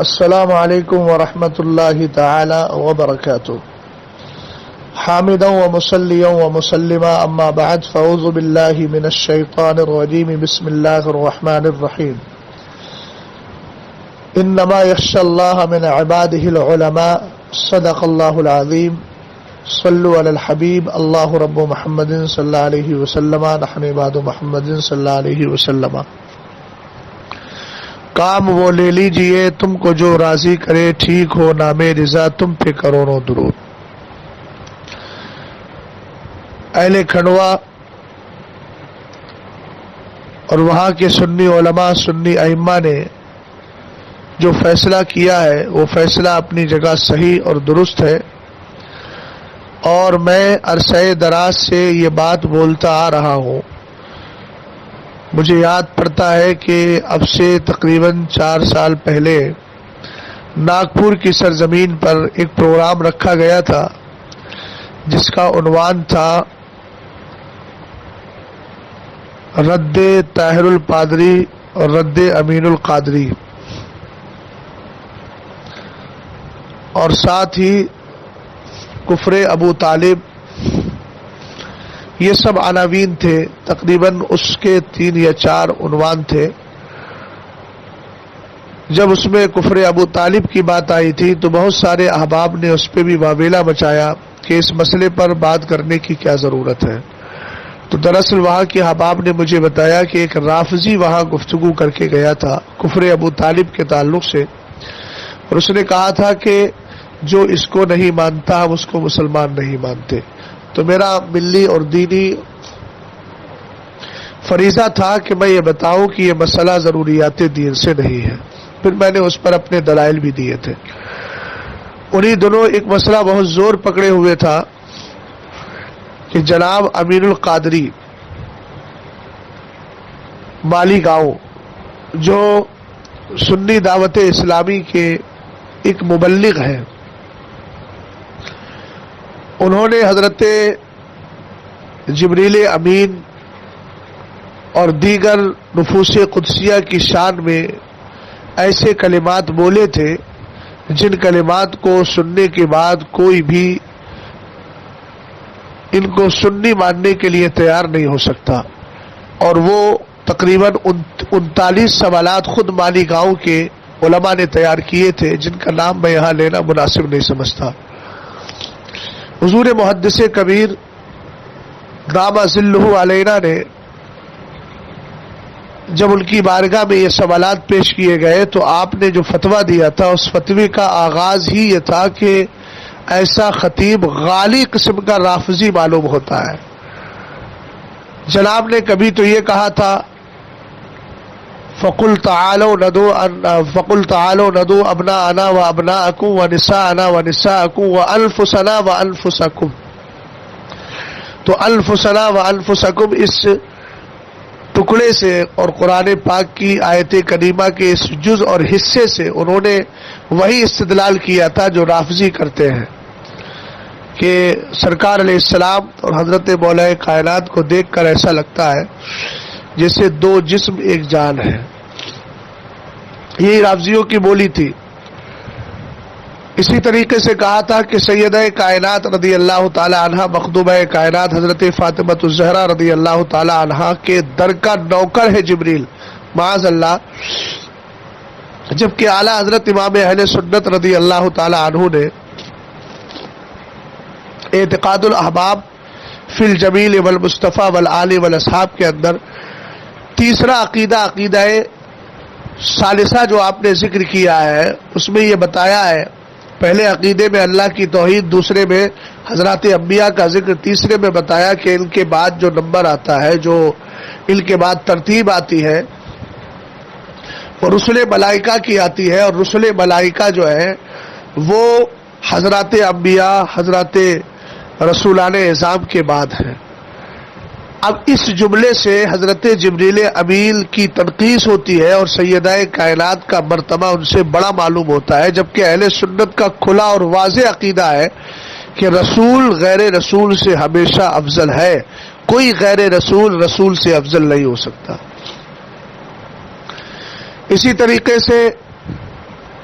السلام علیکم ورحمۃ اللہ تعالی وبرکاتہ حامدا ومصلیا ومسلما اما بعد فاعوذ باللہ من الشیطان الرجیم بسم اللہ الرحمن الرحیم انما یخشی اللہ من عباده العلماء صدق اللہ العظیم صلوا علی الحبیب اللہ رب محمد صلی اللہ علیہ وسلم نحن عباد محمد صلی اللہ علیہ وسلم کام وہ لے لیجئے تم کو جو راضی کرے ٹھیک ہو نام رضا تم پہ کروڑوں درود۔ اہل کھنڈوا اور وہاں کے سنی علماء سنی ائمہ نے جو فیصلہ کیا ہے وہ فیصلہ اپنی جگہ صحیح اور درست ہے، اور میں عرصہ دراز سے یہ بات بولتا آ رہا ہوں۔ مجھے یاد پڑتا ہے کہ اب سے تقریباً 4 سال پہلے ناگپور کی سرزمین پر ایک پروگرام رکھا گیا تھا جس کا عنوان تھا رد طاہر الپادری اور رد امین القادری، اور ساتھ ہی کفر ابو طالب، یہ سب عناوین تھے۔ تقریباً اس کے 3 یا 4 عنوان تھے۔ جب اس میں کفر ابو طالب کی بات آئی تھی تو بہت سارے احباب نے اس پہ بھی واویلا مچایا کہ اس مسئلے پر بات کرنے کی کیا ضرورت ہے۔ تو دراصل وہاں کے احباب نے مجھے بتایا کہ ایک رافضی وہاں گفتگو کر کے گیا تھا کفر ابو طالب کے تعلق سے، اور اس نے کہا تھا کہ جو اس کو نہیں مانتا ہم اس کو مسلمان نہیں مانتے۔ تو میرا ملی اور دینی فریضہ تھا کہ میں یہ بتاؤں کہ یہ مسئلہ ضروریات دین سے نہیں ہے۔ پھر میں نے اس پر اپنے دلائل بھی دیے تھے۔ انہی دنوں ایک مسئلہ بہت زور پکڑے ہوئے تھا کہ جناب امین القادری مالی گاؤں، جو سنی دعوت اسلامی کے ایک مبلغ ہیں، انہوں نے حضرت جبریل امین اور دیگر نفوس قدسیہ کی شان میں ایسے کلمات بولے تھے جن کلمات کو سننے کے بعد کوئی بھی ان کو سنی ماننے کے لیے تیار نہیں ہو سکتا، اور وہ تقریباً 39 سوالات خود مالی گاؤں کے علماء نے تیار کیے تھے جن کا نام میں یہاں لینا مناسب نہیں سمجھتا۔ حضور محدث کبیر دام ذلہ علینا نے جب ان کی بارگاہ میں یہ سوالات پیش کیے گئے تو آپ نے جو فتویٰ دیا تھا اس فتوے کا آغاز ہی یہ تھا کہ ایسا خطیب غالی قسم کا رافضی معلوم ہوتا ہے۔ جناب نے کبھی تو یہ کہا تھا فَقُلْ تَعَالَوْا نَدْعُو أَبْنَاءَنَا وَأَبْنَاءَكُمْ وَنِسَاءَنَا وَنِسَاءَكُمْ وَأَنفُسَنَا وَأَنفُسَكُمْ۔ تو انفسنا وانفسکم اس ٹکڑے سے اور قرآن پاک کی آیت کریمہ کے اس جز اور حصے سے انہوں نے وہی استدلال کیا تھا جو رافضی کرتے ہیں کہ سرکار علیہ السلام اور حضرت مولا کائنات کو دیکھ کر ایسا لگتا ہے جیسے 2 جسم ایک جان ہے۔ یہی رافضیوں کی بولی تھی۔ اسی طریقے سے کہا تھا کہ سیدہ کائنات رضی اللہ تعالی عنہ مخدومہ کائنات حضرت فاطمہ الزہرا رضی اللہ تعالی عنہ کے در کا نوکر ہے جبریل، معاذ اللہ، جبکہ اعلیٰ حضرت امام اہل سنت رضی اللہ تعالی عنہ نے اعتقاد الاحباب فی الجمیل والمصطفیٰ والآل والاصحاب کے اندر تیسرا عقیدہ ثالثہ جو آپ نے ذکر کیا ہے اس میں یہ بتایا ہے، پہلے عقیدے میں اللہ کی توحید، دوسرے میں حضرات انبیاء کا ذکر، تیسرے میں بتایا کہ ان کے بعد جو نمبر آتا ہے، جو ان کے بعد ترتیب آتی ہے وہ رسل ملائکہ کی آتی ہے، اور رسل ملائکہ جو ہے وہ حضرات انبیاء، حضرات رسولان اعظام کے بعد ہیں۔ اب اس جملے سے حضرت جبریل امین کی تنقیص ہوتی ہے اور سیدہ کائنات کا مرتبہ ان سے بڑا معلوم ہوتا ہے، جبکہ اہل سنت کا کھلا اور واضح عقیدہ ہے کہ رسول غیر رسول سے ہمیشہ افضل ہے، کوئی غیر رسول رسول سے افضل نہیں ہو سکتا۔ اسی طریقے سے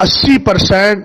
80%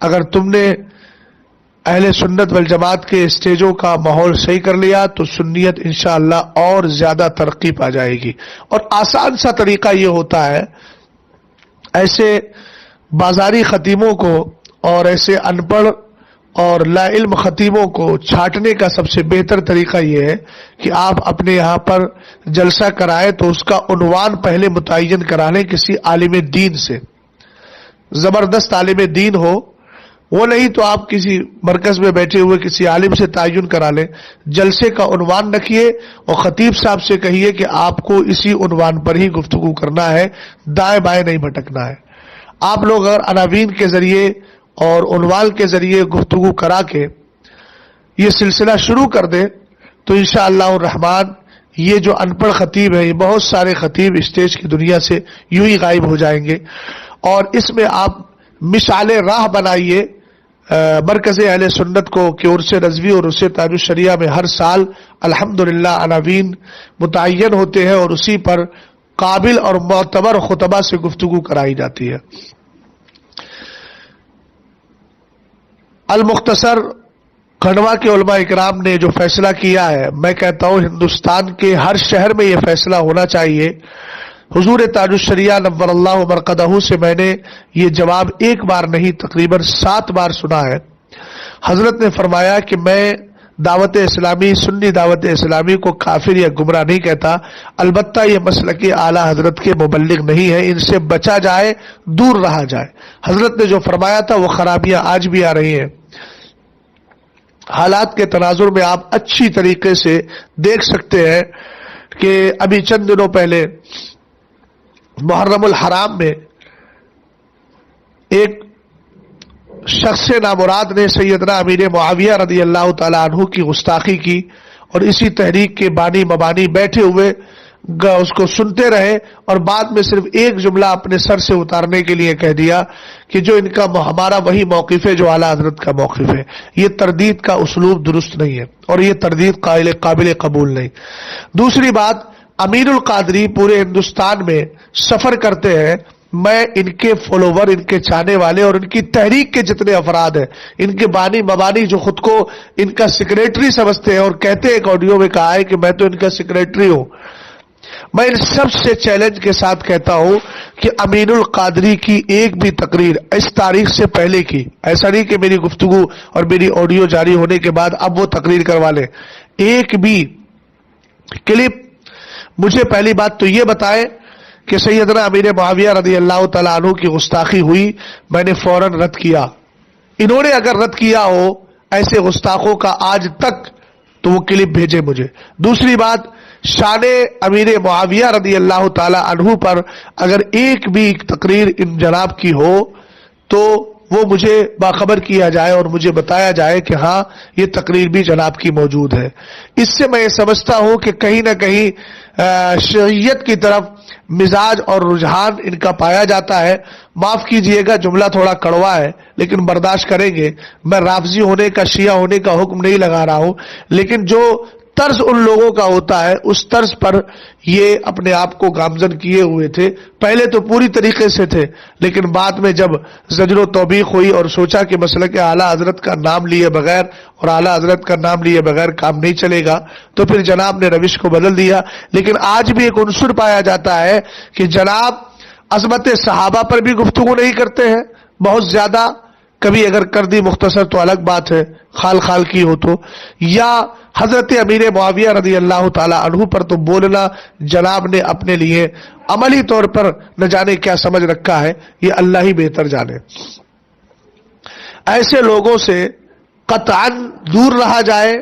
اگر تم نے اہل سنت والجماعت کے اسٹیجوں کا ماحول صحیح کر لیا تو سنیت انشاءاللہ اور زیادہ ترقی پا جائے گی. اور آسان سا طریقہ یہ ہوتا ہے، ایسے بازاری خطیبوں کو اور ایسے ان پڑھ اور لا علم خطیبوں کو چھانٹنے کا سب سے بہتر طریقہ یہ ہے کہ آپ اپنے یہاں پر جلسہ کرائیں تو اس کا عنوان پہلے متعین کرا لیں کسی عالم دین سے، زبردست عالم دین ہو، وہ نہیں تو آپ کسی مرکز میں بیٹھے ہوئے کسی عالم سے تعین کرا لیں. جلسے کا عنوان رکھیے اور خطیب صاحب سے کہیے کہ آپ کو اسی عنوان پر ہی گفتگو کرنا ہے، دائیں بائیں نہیں بھٹکنا ہے. آپ لوگ اگر عناوین کے ذریعے اور عنوان کے ذریعے گفتگو کرا کے یہ سلسلہ شروع کر دیں تو انشاءاللہ الرحمن یہ جو ان پڑھ خطیب ہیں، یہ بہت سارے خطیب اسٹیج کی دنیا سے یوں ہی غائب ہو جائیں گے. اور اس میں آپ مشعل راہ بنائیے مرکز اہل سنت کو کہ عرس رضوی اور عرس تاج الشریعہ میں ہر سال الحمدللہ عناوین متعین ہوتے ہیں اور اسی پر قابل اور معتبر خطبہ سے گفتگو کرائی جاتی ہے. المختصر کھنڈوا کے علماء اکرام نے جو فیصلہ کیا ہے، میں کہتا ہوں ہندوستان کے ہر شہر میں یہ فیصلہ ہونا چاہیے. حضور تاج الشریعہ نور اللہ مرقدہ سے میں نے یہ جواب ایک بار نہیں تقریباً 7 بار سنا ہے. حضرت نے فرمایا کہ میں دعوت اسلامی، سنی دعوت اسلامی کو کافر یا گمراہ نہیں کہتا، البتہ یہ مسلک اعلیٰ حضرت کے مبلغ نہیں ہے، ان سے بچا جائے، دور رہا جائے. حضرت نے جو فرمایا تھا وہ خرابیاں آج بھی آ رہی ہیں. حالات کے تناظر میں آپ اچھی طریقے سے دیکھ سکتے ہیں کہ ابھی چند دنوں پہلے محرم الحرام میں ایک شخص نامراد نے سیدنا امیر معاویہ رضی اللہ تعالی عنہ کی گستاخی کی اور اسی تحریک کے بانی مبانی بیٹھے ہوئے اس کو سنتے رہے اور بعد میں صرف ایک جملہ اپنے سر سے اتارنے کے لیے کہہ دیا کہ جو ان کا ہمارا وہی موقف ہے جو اعلیٰ حضرت کا موقف ہے. یہ تردید کا اسلوب درست نہیں ہے اور یہ تردید قابل قبول نہیں. دوسری بات، امیر القادری پورے ہندوستان میں سفر کرتے ہیں. میں ان کے فالوور، ان کے چاہنے والے اور ان کی تحریک کے جتنے افراد ہیں، ان کے بانی مبانی جو خود کو ان کا سیکریٹری سمجھتے ہیں اور کہتے ہیں، ایک آڈیو میں کہا ہے کہ میں تو ان کا سیکریٹری ہوں، میں ان سب سے چیلنج کے ساتھ کہتا ہوں کہ امین القادری کی ایک بھی تقریر اس تاریخ سے پہلے کی، ایسا نہیں کہ میری گفتگو اور میری آڈیو جاری ہونے کے بعد اب وہ تقریر کروا لیں، ایک بھی کلپ مجھے پہلی بات تو یہ بتائے کہ سیدنا امیر معاویہ رضی اللہ تعالیٰ عنہ کی گستاخی ہوئی، میں نے فوراً رد کیا. انہوں نے اگر رد کیا ہو ایسے گستاخوں کا آج تک تو وہ کلپ بھیجے مجھے. دوسری بات، شان امیر معاویہ رضی اللہ تعالیٰ عنہ پر اگر ایک بھی تقریر ان جناب کی ہو تو وہ مجھے باخبر کیا جائے اور مجھے بتایا جائے کہ ہاں یہ تقریر بھی جناب کی موجود ہے. اس سے میں یہ سمجھتا ہوں کہ کہیں نہ کہیں شریعت کی طرف مزاج اور رجحان ان کا پایا جاتا ہے. معاف کیجئے گا جملہ تھوڑا کڑوا ہے لیکن برداشت کریں گے. میں رافضی ہونے کا، شیعہ ہونے کا حکم نہیں لگا رہا ہوں، لیکن جو طرز ان لوگوں کا ہوتا ہے اس طرز پر یہ اپنے آپ کو گامزن کیے ہوئے تھے. پہلے تو پوری طریقے سے تھے لیکن بعد میں جب زجر و توبیخ ہوئی اور سوچا کہ مسلک اعلیٰ حضرت کا نام لیے بغیر اور اعلیٰ حضرت کا نام لیے بغیر کام نہیں چلے گا تو پھر جناب نے روش کو بدل دیا. لیکن آج بھی ایک عنصر پایا جاتا ہے کہ جناب عظمت صحابہ پر بھی گفتگو نہیں کرتے ہیں بہت زیادہ، کبھی اگر کر دی مختصر تو الگ بات ہے، خال خال کی ہو تو، یا حضرت امیر معاویہ رضی اللہ تعالی عنہ پر تو بولنا جناب نے اپنے لیے عملی طور پر نہ جانے کیا سمجھ رکھا ہے، یہ اللہ ہی بہتر جانے. ایسے لوگوں سے قطعاً دور رہا جائے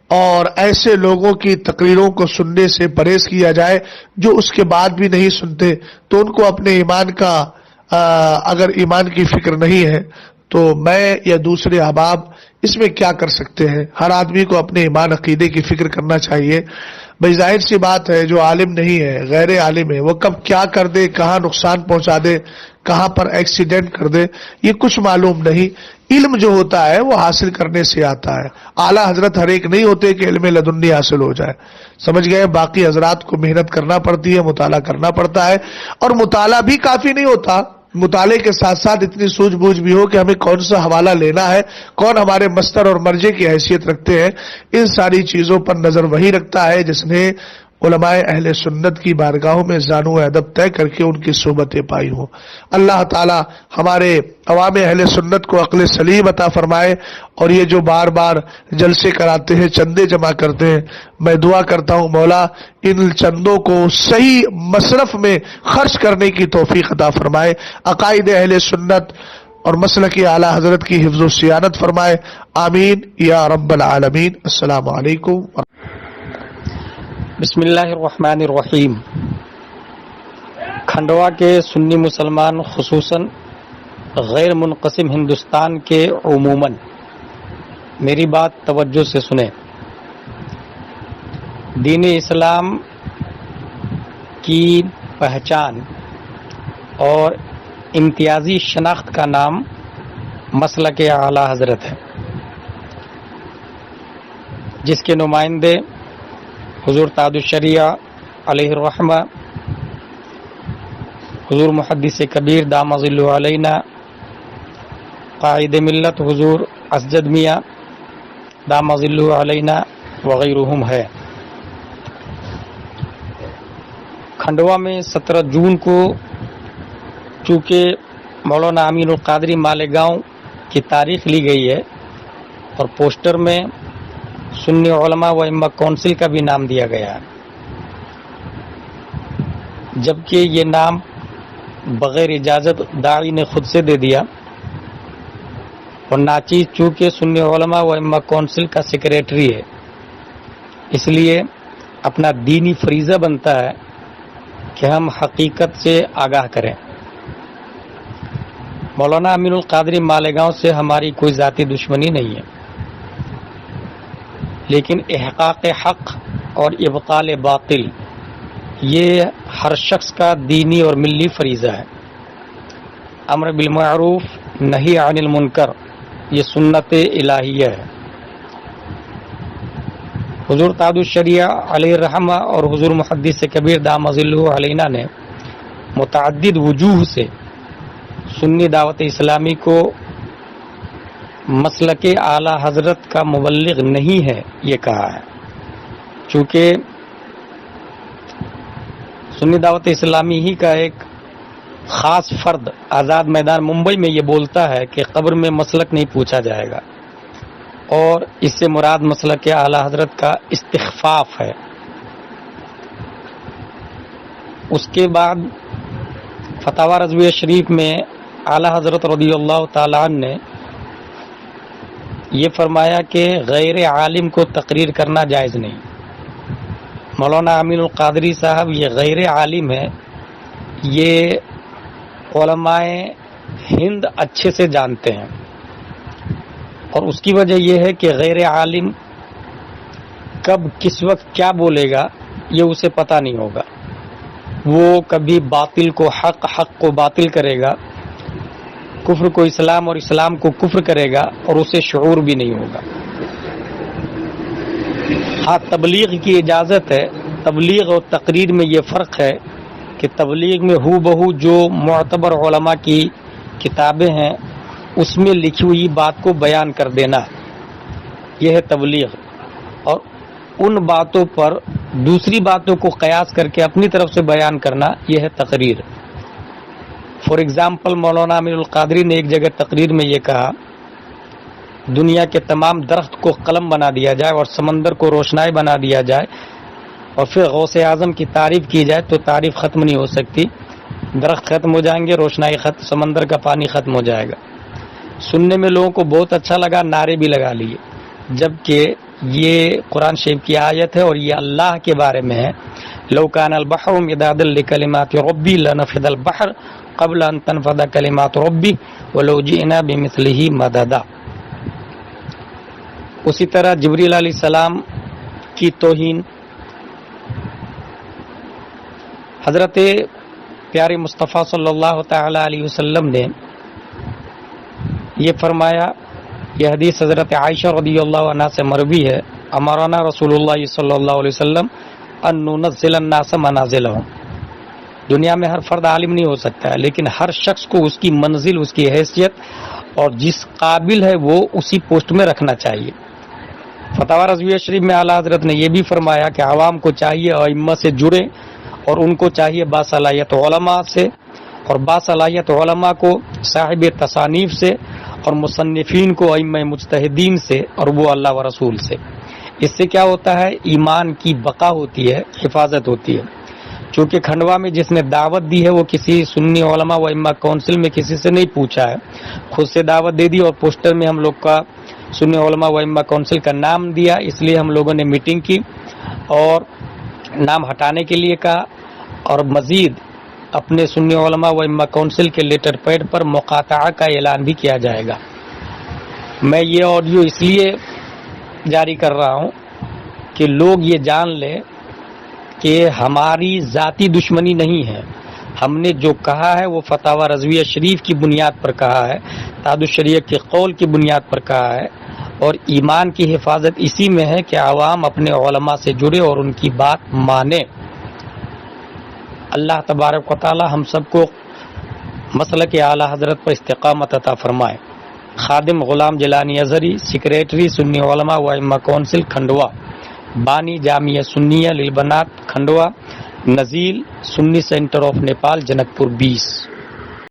اور ایسے لوگوں کی تقریروں کو سننے سے پرہیز کیا جائے جو اس کے بعد بھی نہیں سنتے تو ان کو اپنے ایمان کا اگر ایمان کی فکر نہیں ہے تو میں یا دوسرے احباب اس میں کیا کر سکتے ہیں. ہر آدمی کو اپنے ایمان عقیدے کی فکر کرنا چاہیے. بھئی ظاہر سی بات ہے جو عالم نہیں ہے، غیر عالم ہے، وہ کب کیا کر دے، کہاں نقصان پہنچا دے، کہاں پر ایکسیڈنٹ کر دے، یہ کچھ معلوم نہیں. علم جو ہوتا ہے وہ حاصل کرنے سے آتا ہے. اعلیٰ حضرت ہر ایک نہیں ہوتے کہ علم لدنی حاصل ہو جائے، سمجھ گئے. باقی حضرات کو محنت کرنا پڑتی ہے، مطالعہ کرنا پڑتا ہے اور مطالعہ بھی کافی نہیں ہوتا. مطالعے کے ساتھ ساتھ اتنی سوجھ بوجھ بھی ہو کہ ہمیں کون سا حوالہ لینا ہے، کون ہمارے مستر اور مرجع کی حیثیت رکھتے ہیں، ان ساری چیزوں پر نظر وہی رکھتا ہے جس نے علماء اہل سنت کی بارگاہوں میں زانو ادب طے کر کے ان کی صحبتیں پائی ہوں۔ اللہ تعالی ہمارے عوام اہل سنت کو عقل سلیم عطا فرمائے، اور یہ جو بار بار جلسے کراتے ہیں، چندے جمع کرتے ہیں، میں دعا کرتا ہوں مولا ان چندوں کو صحیح مصرف میں خرچ کرنے کی توفیق عطا فرمائے، عقائد اہل سنت اور مسلک اعلی حضرت کی حفظ و صیانت فرمائے، آمین یا رب العالمین۔ السلام علیکم۔ بسم اللہ الرحمن الرحیم۔ کھنڈوا کے سنی مسلمان خصوصاً غیر منقسم ہندوستان کے عموماً میری بات توجہ سے سنیں۔ دین اسلام کی پہچان اور امتیازی شناخت کا نام مسلک اعلی حضرت ہے، جس کے نمائندے حضور تاج الشریعہ علیہ الرحمہ، حضور محدث کبیر دام ظلہ علینا، قائد ملت حضور اسجد میاں دام ظلہ علینا وغیرہم ہے۔ کھنڈوا میں 17 جون کو چونکہ مولانا امین القادری مالیگاؤں کی تاریخ لی گئی ہے اور پوسٹر میں سنی علماء و ائمہ کونسل کا بھی نام دیا گیا ہے، جبکہ یہ نام بغیر اجازت داعی نے خود سے دے دیا، اور ناچیز چونکہ سنی علماء و ائمہ کونسل کا سیکریٹری ہے، اس لیے اپنا دینی فریضہ بنتا ہے کہ ہم حقیقت سے آگاہ کریں۔ مولانا امین القادری مالیگاؤں سے ہماری کوئی ذاتی دشمنی نہیں ہے، لیکن احقاق حق اور ابطال باطل یہ ہر شخص کا دینی اور ملی فریضہ ہے۔ امر بالمعروف نہی عن المنکر یہ سنت الہیہ ہے۔ حضور تاج الشریعہ علیہ الرحمہ اور حضور محدث کبیر دام ظلہ علینا نے متعدد وجوہ سے سنی دعوت اسلامی کو مسلک اعلی حضرت کا مبلغ نہیں ہے یہ کہا ہے۔ چونکہ سنی دعوت اسلامی ہی کا ایک خاص فرد آزاد میدان ممبئی میں یہ بولتا ہے کہ قبر میں مسلک نہیں پوچھا جائے گا، اور اس سے مراد مسلک اعلی حضرت کا استخفاف ہے۔ اس کے بعد فتاوی رضویہ شریف میں اعلی حضرت رضی اللہ تعالی عنہ نے یہ فرمایا کہ غیر عالم کو تقریر کرنا جائز نہیں۔ مولانا امین القادری صاحب یہ غیر عالم ہے، یہ علماء ہند اچھے سے جانتے ہیں، اور اس کی وجہ یہ ہے کہ غیر عالم کب کس وقت کیا بولے گا یہ اسے پتہ نہیں ہوگا۔ وہ کبھی باطل کو حق، حق کو باطل کرے گا، کفر کو اسلام اور اسلام کو کفر کرے گا، اور اسے شعور بھی نہیں ہوگا۔ ہاں تبلیغ کی اجازت ہے، تبلیغ اور تقریر میں یہ فرق ہے کہ تبلیغ میں ہو بہو جو معتبر علماء کی کتابیں ہیں اس میں لکھی ہوئی بات کو بیان کر دینا، یہ ہے تبلیغ، اور ان باتوں پر دوسری باتوں کو قیاس کر کے اپنی طرف سے بیان کرنا یہ ہے تقریر۔ فار ایگزامپل مولانا امین القادری نے ایک جگہ تقریر میں یہ کہا دنیا کے تمام درخت کو قلم بنا دیا جائے اور سمندر کو روشنائی بنا دیا جائے اور پھر غوث اعظم کی تعریف کی جائے تو تعریف ختم نہیں ہو سکتی، درخت ختم ہو جائیں گے، روشنائی ختم، سمندر کا پانی ختم ہو جائے گا۔ سننے میں لوگوں کو بہت اچھا لگا، نعرے بھی لگا لیے، جبکہ یہ قرآن شریف کی آیت ہے اور یہ اللہ کے بارے میں ہے۔ لو کان البحر مدادا لکلمات ربی لنفد البحر قبل ان تنفد کلمات ربی ولو جئنا بمثلہ مددا۔ اسی طرح جبریل علیہ السلام کی توہین، حضرت پیارے مصطفیٰ صلی اللہ تعالی علیہ وسلم نے یہ فرمایا، یہ حدیث حضرت عائشہ رضی اللہ عنہ سے مروی ہے، امرنا رسول اللہ صلی اللہ علیہ وسلم ان ننزل الناس منازلهم، دنیا میں ہر فرد عالم نہیں ہو سکتا ہے، لیکن ہر شخص کو اس کی منزل، اس کی حیثیت اور جس قابل ہے وہ اسی پوسٹ میں رکھنا چاہیے۔ فتاوی رضویہ شریف میں اعلیٰ حضرت نے یہ بھی فرمایا کہ عوام کو چاہیے ائمہ سے جڑے، اور ان کو چاہیے باصلاحیت علماء سے، اور باصلاحیت علماء کو صاحب تصانیف سے، اور مصنفین کو ائمہ مجتہدین سے، اور وہ اللہ و رسول سے۔ اس سے کیا ہوتا ہے؟ ایمان کی بقا ہوتی ہے، حفاظت ہوتی ہے۔ چونکہ کھنڈوا میں جس نے دعوت دی ہے وہ کسی سنی علماء و ائمہ کونسل میں کسی سے نہیں پوچھا ہے، خود سے دعوت دے دی، اور پوسٹر میں ہم لوگ کا سنی علماء و ائمہ کونسل کا نام دیا۔ اس لیے ہم لوگوں نے میٹنگ کی اور نام ہٹانے کے لیے کہا، اور مزید اپنے سنی علماء و ائمہ کونسل کے لیٹر پیڈ پر مقاطعہ کا اعلان بھی کیا جائے گا۔ میں یہ آڈیو اس لیے جاری کر رہا ہوں کہ لوگ یہ جان لیں کہ ہماری ذاتی دشمنی نہیں ہے، ہم نے جو کہا ہے وہ فتاوی رضویہ شریف کی بنیاد پر کہا ہے، تعدد الشریعہ کے قول کی بنیاد پر کہا ہے، اور ایمان کی حفاظت اسی میں ہے کہ عوام اپنے علماء سے جڑے اور ان کی بات مانے۔ اللہ تبارک و تعالی ہم سب کو مسلک اعلیٰ حضرت پر استقامت عطا فرمائے۔ خادم غلام جیلانی ازہری، سیکریٹری سنی علماء و ائمہ کونسل کھنڈوا، بانی جامعہ سنیہ للبنات کھنڈوا، نزیل سنی سینٹر آف نیپال جنک پور 20۔